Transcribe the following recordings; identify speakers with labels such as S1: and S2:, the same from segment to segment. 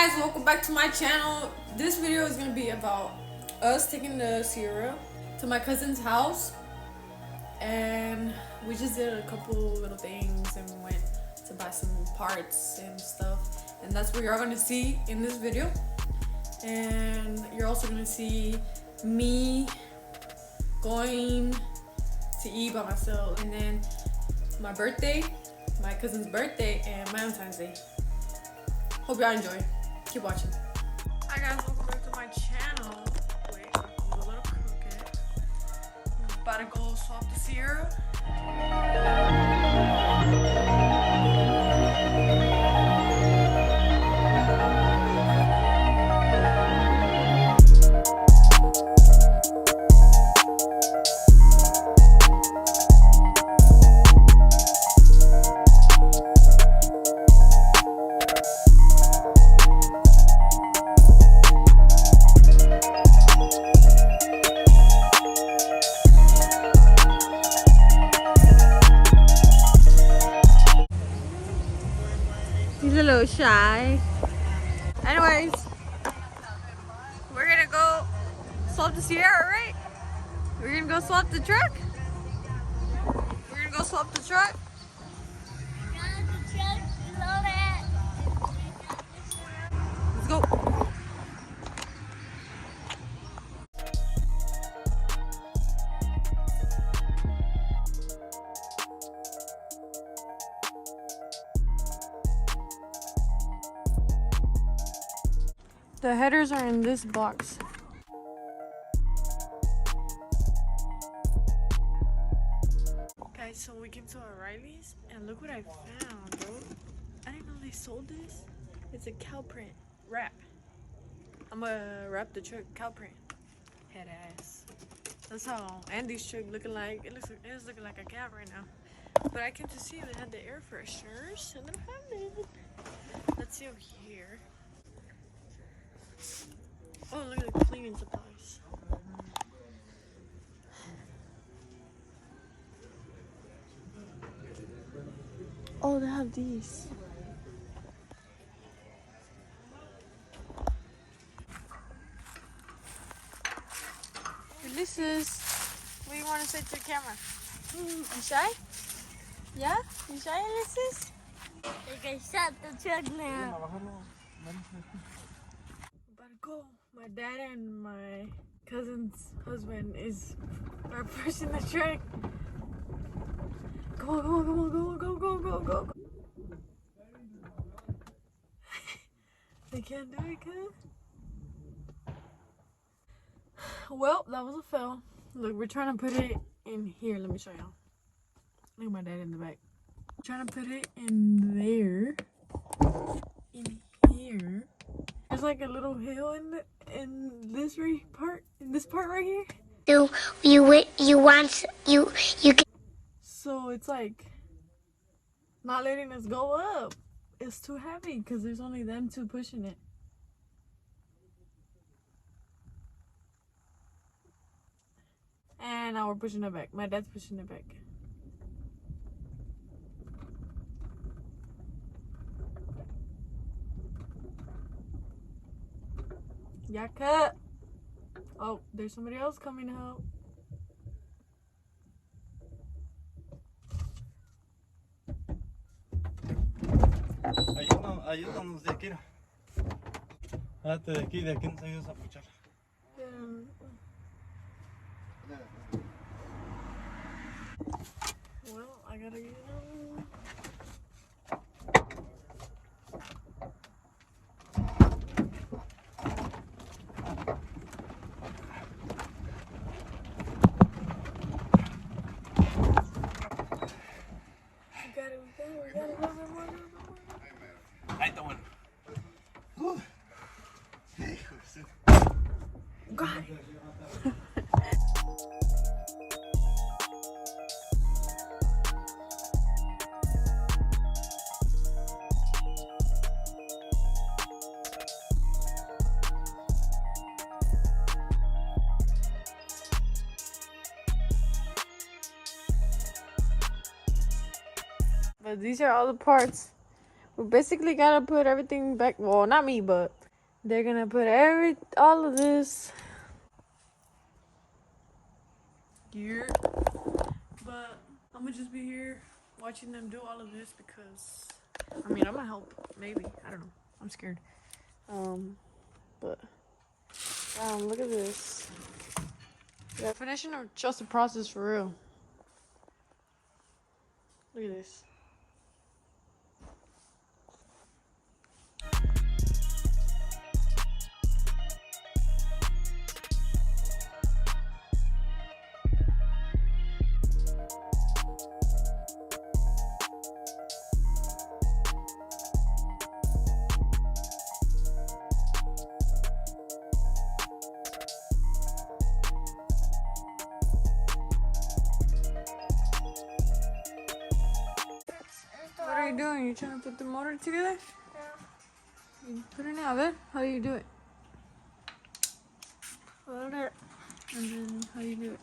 S1: guys, welcome back to my channel. This video is gonna be about us taking the Sierra to my cousin's house, and we just did a couple little things and we went to buy some parts and stuff, and that's what you're all gonna see in this video. And you're also gonna see me going to eat by myself, and then my birthday, my cousin's birthday, and Valentine's Day. Hope y'all enjoy. Keep watching. Hi guys, welcome back to my channel. Wait, I'm a little crooked. I'm about to go swap the Sierra. He's a little shy. Anyways, we're gonna go swap the Sierra, right? We're gonna go swap the truck? We're gonna go swap the truck? Let's go. The headers are in this box. Guys, so we came to O'Reilly's and look what I found, bro. I didn't know they sold this. It's a cow print wrap. I'm gonna wrap the truck cow print. Head ass. That's how Andy's truck looking like. It is looking like a cow right now. But I came to see they had the air fresheners and they don't have it. Let's see over here. Oh, look at the cleaning supplies. Oh, they have these. Ulysses, what do you want to say to the camera? You shy? Yeah? You shy, Ulysses?
S2: You can shut the truck now.
S1: About to go. My dad and my cousin's husband are pushing the truck. Come on, come on, come on, go. They can't do it, cuz. Well, that was a fail. Look, we're trying to put it in here. Let me show y'all. Look at my dad in the back. We're trying to put it in there. In here. There's like a little hill in this part right here.
S2: You can.
S1: So it's like not letting us go up. It's too heavy because there's only them two pushing it. And now we're pushing it back. My dad's pushing it back. Yeah, cut. Oh, there's somebody else coming to help.
S3: Ayúdanos de aquí. Date de aquí nos ayudas a puchar.
S1: Well, I gotta get on. We got it. More.
S3: Ahí está bueno.
S1: Got it. But these are all the parts We basically gotta put everything back. Well, not me, but they're gonna put all of this here. But I'm gonna just be here watching them do all of this because I mean I'm gonna help. Maybe, I don't know. I'm scared. But look at this. Yeah, finishing or just the process for real. Look at this. What are you doing? You trying to put the motor together? Yeah. You put it now, babe. How do you do it? Hold it. And then how do you do it?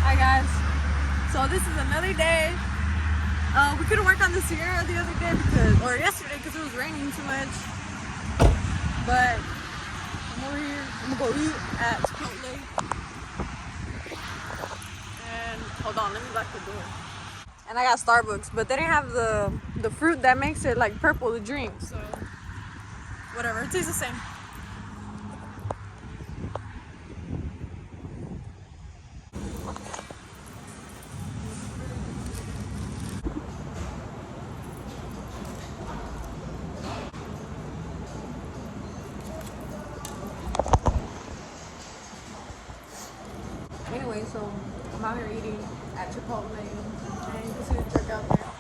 S1: Hi guys. So this is another day. We couldn't work on the Sierra the other day or yesterday because it was raining too much. But I'm over here. I'm gonna go eat at Chipotle. And hold on, let me lock the door. And I got Starbucks, but they didn't have the fruit that makes it like purple to drink. So whatever, it tastes the same. Anyway, so I'm out here eating at Chipotle, and you can see the truck out there.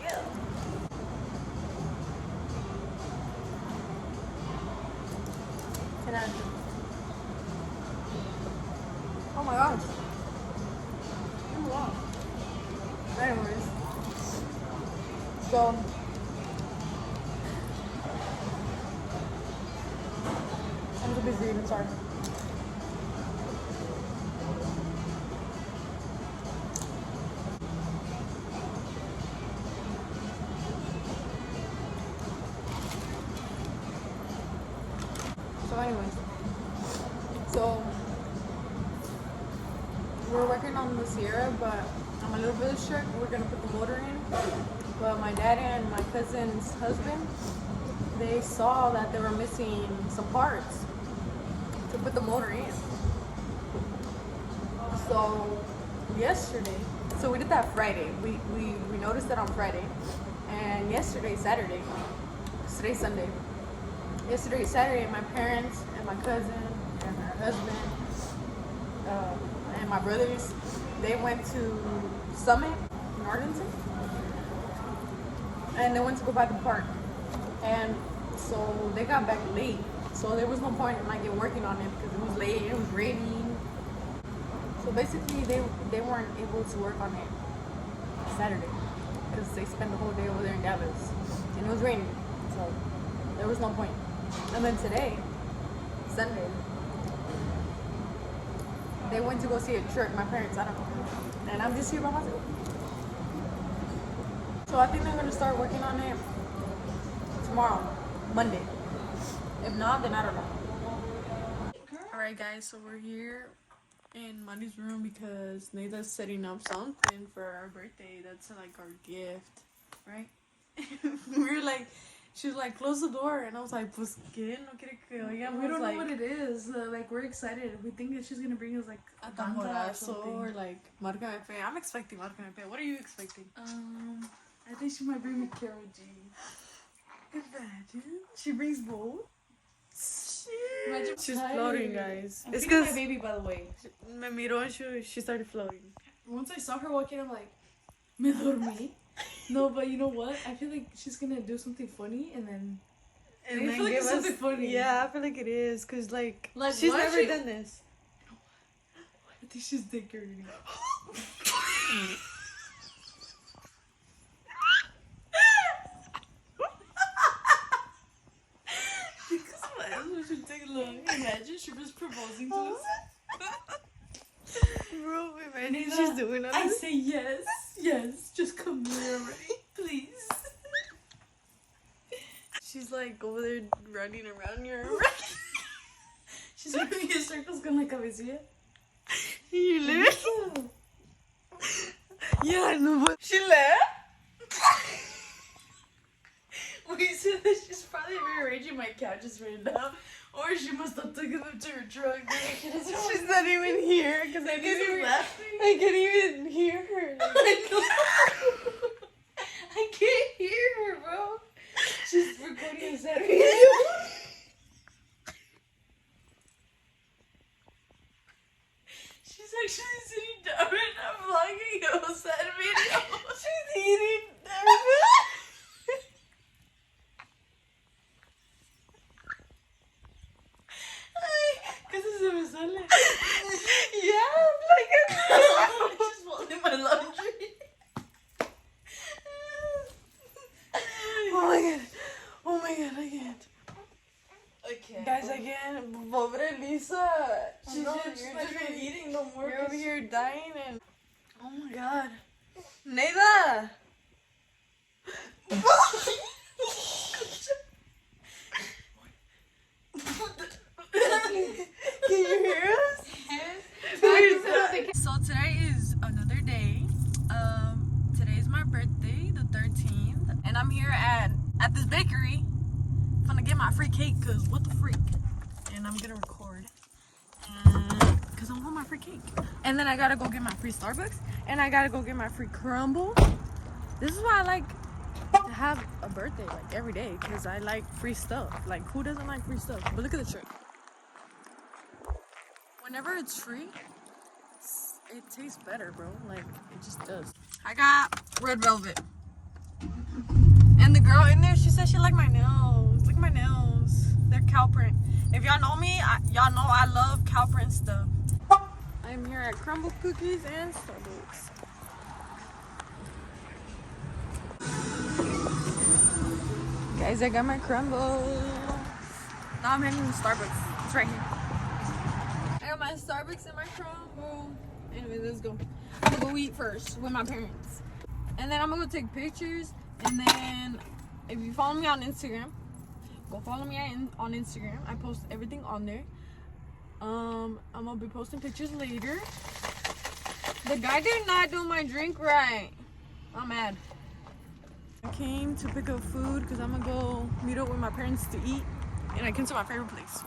S1: Yeah. Can I? Oh my gosh. Oh wow. Anyways, so. I'm too busy even, sorry. So anyways, so we're working on the Sierra, but I'm a little bit shook. We're gonna put the motor in, but my dad and my cousin's husband, they saw that they were missing some parts to put the motor in. So yesterday, so we did that Friday. We noticed that on Friday, and yesterday, Saturday. Today's Sunday. Yesterday, Saturday, my parents and my cousin and her husband and my brothers, they went to Summit in Arlington, and they went to go buy the part. And so they got back late. So there was no point in like working on it because it was late, it was raining. So basically they weren't able to work on it Saturday because they spent the whole day over there in Dallas and it was raining. So there was no point. And then today, Sunday, they went to go see a truck, my parents, I don't know. And I'm just here by myself. So I think they're gonna start working on it tomorrow, Monday. If not, then I don't know. Alright guys, so we're here in Money's room because Neda's setting up something for our birthday. That's like our gift, right? We were like, she was like, close the door, and I was like, pues que no quiere que oigamos.
S4: We don't know what it is. Like, we're excited. We think that she's gonna bring us like
S1: a
S4: banda or
S1: tamborazo
S4: something.
S1: or like Marca Me Fe. I'm expecting Marca Me Fe. What are you expecting?
S4: I think she might bring me Carol G.
S1: Imagine she brings both.
S4: Imagine
S1: She's floating, guys.
S4: I'm
S1: It's
S4: feeding my
S1: because
S4: baby, by the way.
S1: me miró and she started floating.
S4: Once I saw her walking, I'm like, me dormí. No, but you know what? I feel like she's gonna do something funny, and then
S1: And
S4: I
S1: then
S4: feel like
S1: give
S4: it's
S1: us
S4: something funny.
S1: Yeah, I feel like it is, cause like she's
S4: why
S1: never
S4: she-
S1: done this.
S4: I think she's decorating. Because what else would you take a look? Imagine she was proposing to us.
S1: Bro, imagine
S4: Nina,
S1: she's doing all
S4: I
S1: this.
S4: say yes, yes. Just come here already, please.
S1: She's like over there running around your.
S4: She's running in circles con la cabecilla.
S1: You literally. Yeah, no, but she left.
S4: We said that she's probably rearranging my couches right now. Or she must have taken them to her truck.
S1: She's not even here because I
S4: She's
S1: can't even.
S4: laughing.
S1: I can't even hear her.
S4: I know. I can't hear her, bro. She's recording a sad video. She's actually sitting down right now vlogging a sad video.
S1: She's eating.
S4: ¿Qué se me sale?
S1: Yeah, like
S4: She's folding my laundry.
S1: Oh my god. Oh my god, I can't.
S4: Okay.
S1: Guys, I can't. Pobre Lisa. She's
S4: No,
S1: just,
S4: you're
S1: not
S4: not
S1: even
S4: even
S1: eating no more. You're over
S4: 'cause-
S1: here dying and. Oh my god. Neda! Can you hear us? So today is another day. Today is my birthday, the 13th, and I'm here at this bakery. I'm gonna get my free cake, cause what the freak? And I'm gonna record, cause I want my free cake. And then I gotta go get my free Starbucks, and I gotta go get my free crumble. This is why I like to have a birthday like every day, cause I like free stuff. Like who doesn't like free stuff? But look at the trick. Whenever it's free, it tastes better, bro. Like, it just does. I got red velvet. And the girl in there, she said she liked my nails. Look at my nails. They're cow print. If y'all know me, y'all know I love cow print stuff. I'm here at Crumble Cookies and Starbucks. Guys, I got my crumble. Now I'm heading to Starbucks. It's right here. I got my Starbucks and my crumble. Anyway, let's go. I'm gonna go eat first with my parents. And then I'm gonna go take pictures. And then if you follow me on Instagram, go follow me on Instagram. I post everything on there. I'm gonna be posting pictures later. The guy did not do my drink right. I'm mad. I came to pick up food because I'm gonna go meet up with my parents to eat. And I came to my favorite place.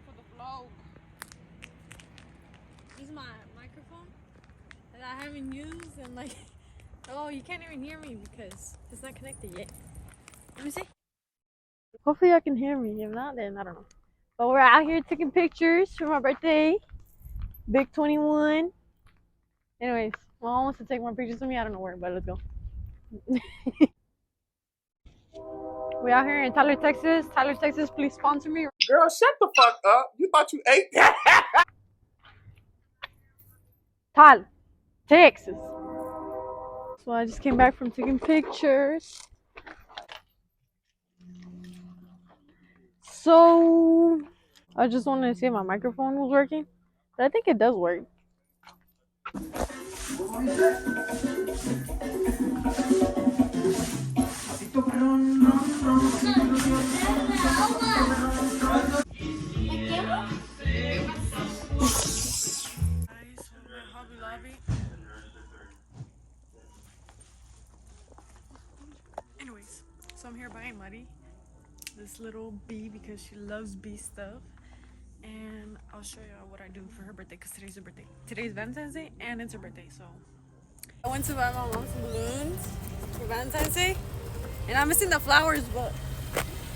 S1: For the vlog. This is my microphone that I haven't used and like, oh, you can't even hear me because it's not connected yet. Let me see. Hopefully y'all can hear me. If not, then I don't know. But we're out here taking pictures for my birthday. Big 21. Anyways, my mom wants to take more pictures of me. I don't know where, but let's go. We out here in Tyler, Texas. Tyler, Texas, please sponsor me.
S5: Girl, shut the fuck up. You thought you ate that?
S1: Tyler, Texas. So I just came back from taking pictures. So I just wanted to see if my microphone was working. But I think it does work. Hobby Lobby. Anyways, so I'm here buying Muddy, this little bee, because she loves bee stuff. And I'll show you what I do for her birthday, because today's her birthday. Today's Valentine's Day and it's her birthday, so. I went to buy my mom some balloons for Valentine's Day. And I'm missing the flowers, but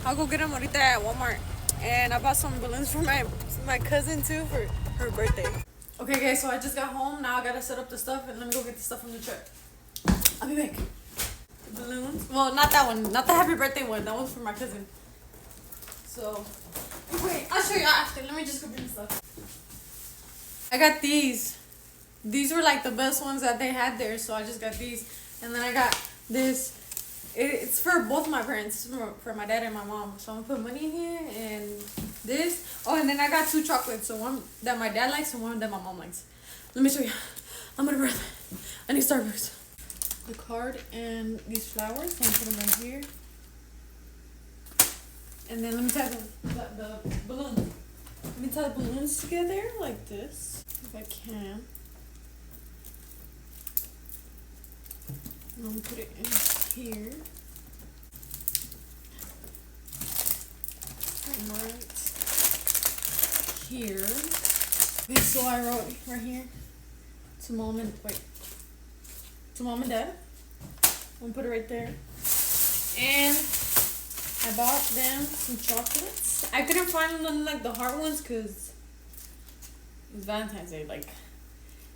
S1: I'll go get them ahorita at Walmart. And I bought some balloons for my cousin too for her birthday. Okay guys, so I just got home. Now I gotta set up the stuff and let me go get the stuff from the truck. I'll be back. The balloons. Well, not that one. Not the happy birthday one. That one's for my cousin. So, wait, I'll show you after. Let me just go bring the stuff. I got these. These were like the best ones that they had there, so I just got these. And then I got this. It's for both my parents, for my dad and my mom. So I'm gonna put money in here and this. Oh, and then I got 2 chocolates. So one that my dad likes and one that my mom likes. Let me show you. I'm out of breath. I need Starbucks. The card and these flowers. So I'm gonna put them right here. And then let me tie the balloons. Let me tie the balloons together like this, if I can. I'm gonna put it in here. Right here. Okay, so I wrote right here to mom and dad. I'm gonna put it right there. And I bought them some chocolates. I couldn't find them like the hard ones because it's Valentine's Day. Like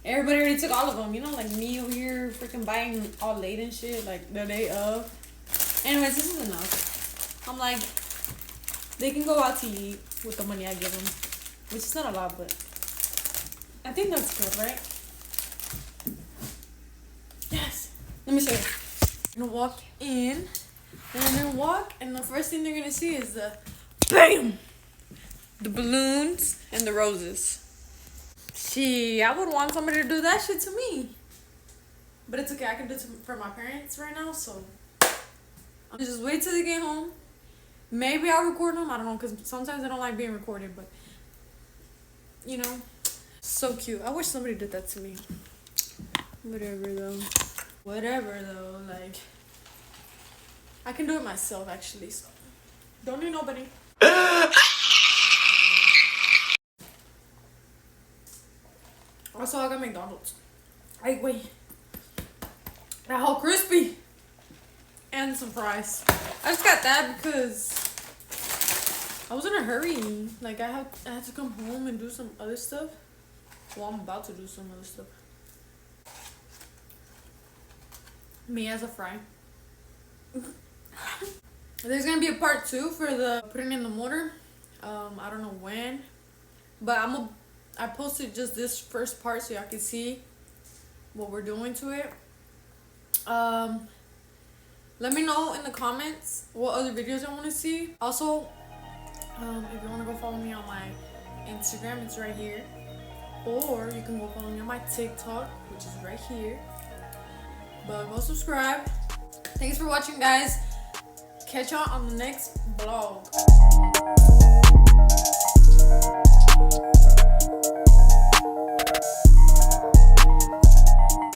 S1: everybody already took all of them, you know, like me over here freaking buying all late and shit, like the day of. Anyways, this is enough. I'm like, they can go out to eat with the money I give them, which is not a lot, but I think that's good, right? Yes. Let me show you. I'm gonna walk in, and I'm gonna walk, and the first thing they're gonna see is the BAM! The balloons and the roses. Gee, I would want somebody to do that shit to me. But it's okay, I can do it for my parents right now, so I'll just wait till they get home. Maybe I'll record them, I don't know, because sometimes I don't like being recorded, but you know, so cute. I wish somebody did that to me. Whatever though, like I can do it myself actually, so don't need nobody. Also, I got McDonald's. Wait. That whole crispy. And some fries. I just got that because I was in a hurry. Like, I had to come home and do some other stuff. Well, I'm about to do some other stuff. Me as a fry. There's going to be a part 2 for the putting in the motor. I don't know when. But I posted just this first part so y'all can see what we're doing to it. Let me know in the comments what other videos I want to see. Also, if you want to go follow me on my Instagram, it's right here. Or you can go follow me on my TikTok, which is right here. But go subscribe. Thanks for watching, guys. Catch y'all on the next vlog.